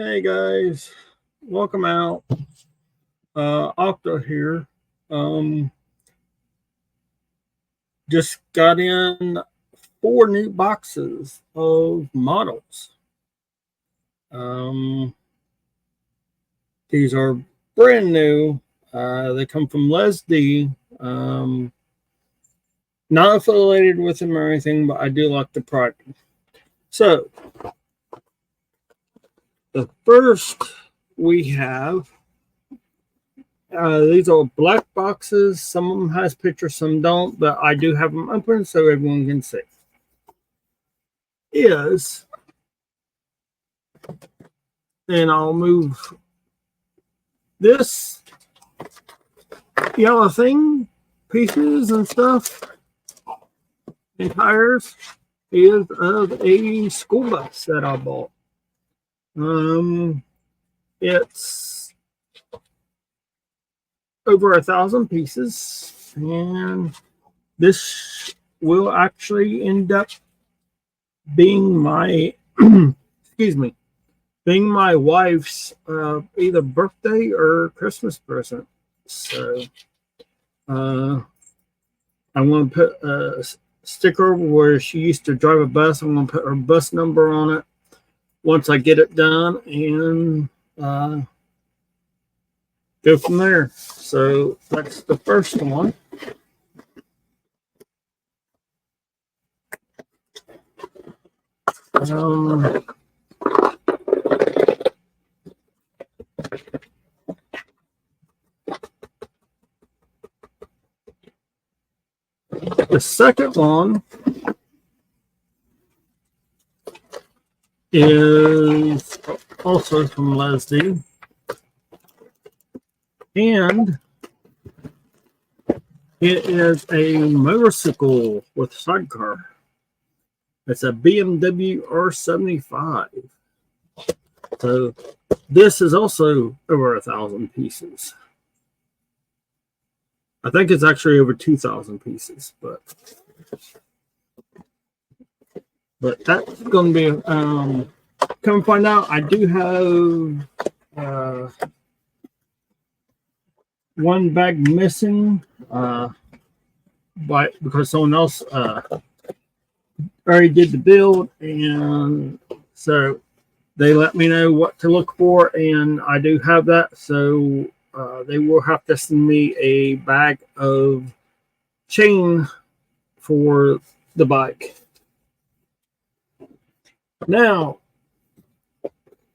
Hey guys, welcome out. Octo here. Um, just got in 4 new boxes of models. Um, these are brand new. They come from lesdiy. Not affiliated with them or anything, but I do like the product. So the first we have. These are black boxes. Some of them has pictures, some don't, but I do have them open so everyone can see. Is, and I'll move this yellow thing, pieces and stuff, and tires, is of a school bus that I bought. It's over 1,000 pieces, and this will actually end up being my excuse me, being my wife's either birthday or Christmas present. So I'm going to put a sticker where she used to drive a bus. I'm going to put her bus number on it once I get it done, and go from there. So that's the first one. The second one is also from lesdiy, and it is a motorcycle with sidecar. It's a BMW R75. So this is also over 1,000 pieces. I think it's actually over 2,000 pieces, but that's going to be come find out. I do have one bag missing, because someone else already did the build, and so they let me know what to look for, and I do have that. So they will have to send me a bag of chain for the bike. Now,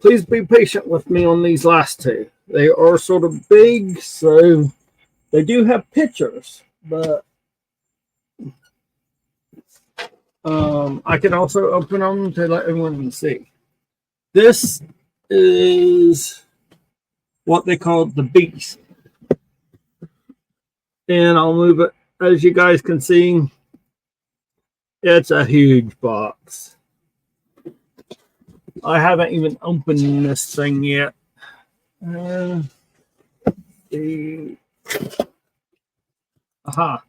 please be patient with me on these last two. They are sort of big, so they do have pictures, but I can also open them to let everyone see. This is what they call the beast. And I'll move it. As you guys can see, it's a huge box. I haven't even opened this thing yet. This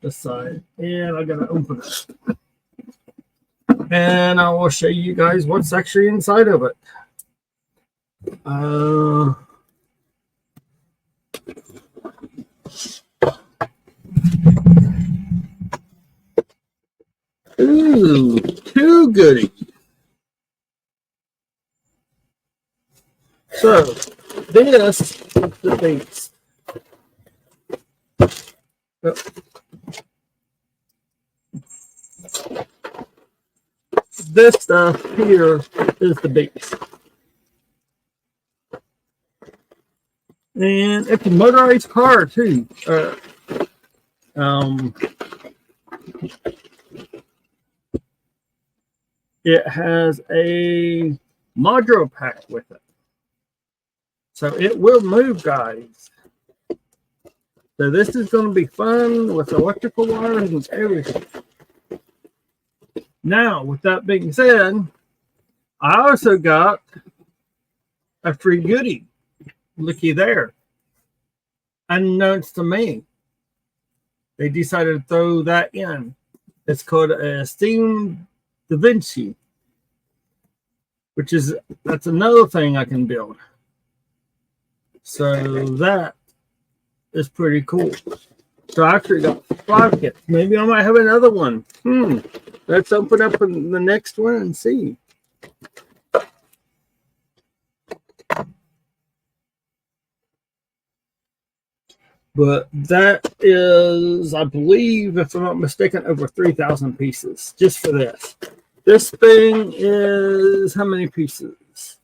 side. And I gotta open it. And I will show you guys what's actually inside of it. Ooh, two goodies. So, this is the beast. This stuff here is the beast. And it's a motorized car, too. It has a modular pack with it. So it will move, guys. So this is going to be fun with electrical wires and everything. Now, with that being said, I also got a free goodie. Looky there. Unbeknownst to me, they decided to throw that in. It's called a Steam Da Vinci. that's another thing I can build. So that is pretty cool. So I actually got 5 kits. Maybe I might have another one. Let's open up the next one and see. But that is, I believe, if I'm not mistaken, over 3,000 pieces just for this. This thing is how many pieces?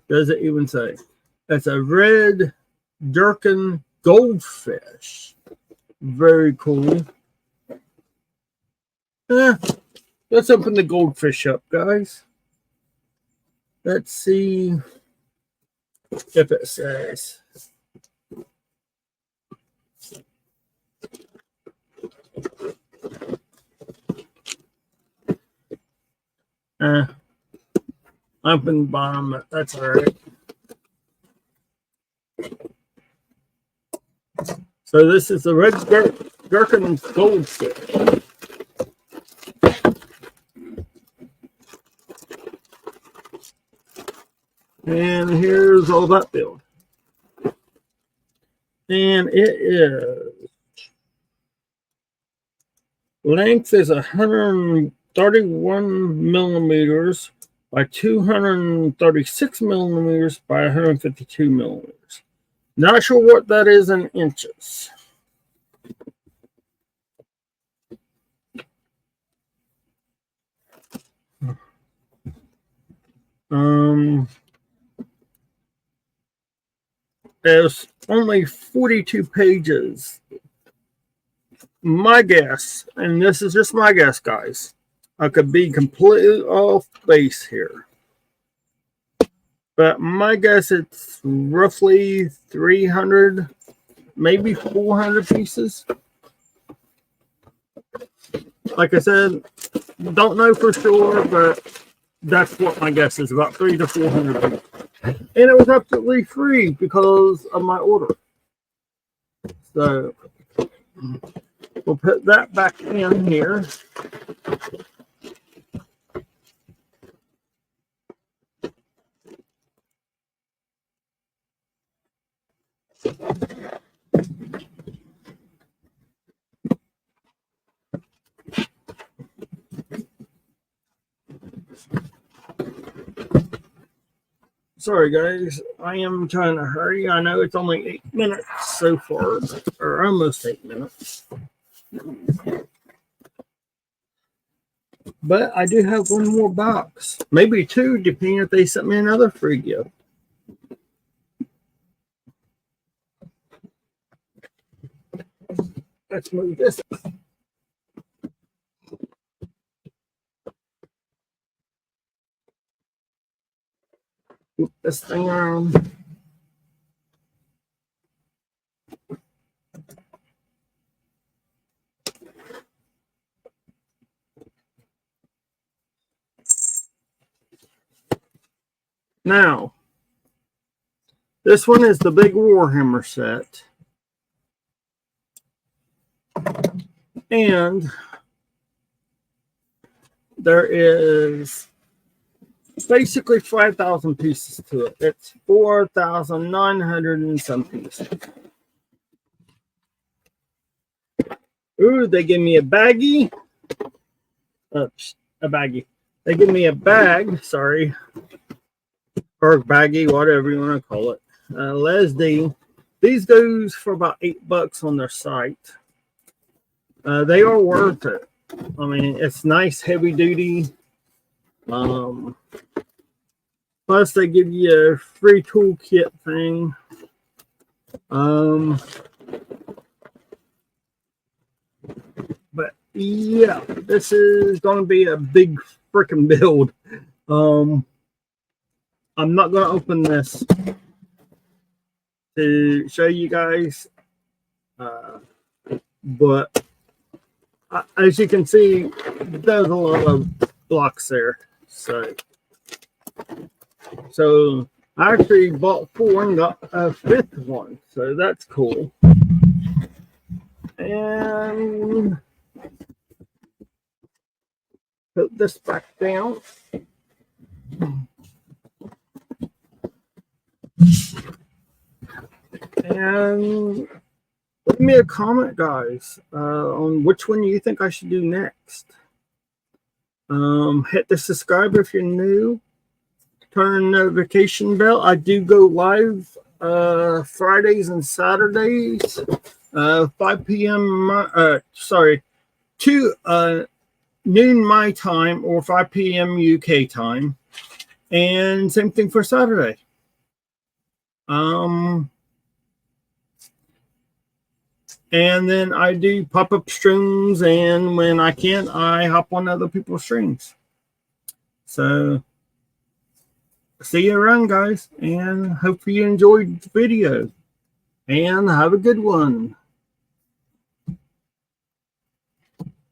Does it even say? That's a red Durkin goldfish. Very cool. Let's open the goldfish up, guys. Let's see if it says. Open bottom, that's all right. So this is the red Durkin goldfish. And here's all that build. And it is length is 131 millimeters by 236 millimeters by 152 millimeters. Not sure what that is in inches. There's only 42 pages. My guess, and this is just my guess, guys, I could be completely off base here, but my guess it's roughly 300, maybe 400 pieces. Like I said, don't know for sure, but that's what my guess is, about 300 to 400 pieces. And it was absolutely free because of my order. So we'll put that back in here. Sorry, guys. I am trying to hurry. I know it's only 8 minutes so far, or almost 8 minutes. But I do have one more box. Maybe 2, depending if they sent me another free gift. Let's move this. Flip this thing around. Now, this one is the big Warhammer set. And there is basically 5,000 pieces to it. It's 4,900 and some pieces. Ooh, they give me a baggie. Oops, a baggie. They give me a bag, sorry. Or baggie, whatever you want to call it. Lesdiy. These goes for about $8 on their site. They are worth it. I mean, it's nice, heavy duty. Plus, they give you a free toolkit thing. But yeah, this is going to be a big freaking build. I'm not going to open this to show you guys, but as you can see, there's a lot of blocks there. So I actually bought 4 and got a 5th one, so that's cool. And put this back down. And leave me a comment, guys, on which one you think I should do next. Hit the subscribe if you're new. Turn notification bell. I do go live Fridays and Saturdays, 5 p.m. 2 noon my time or 5 p.m. UK time, and same thing for Saturday. And then I do pop-up streams, and when I can't, I hop on other people's streams. So see you around, guys, and hope you enjoyed the video, and have a good one.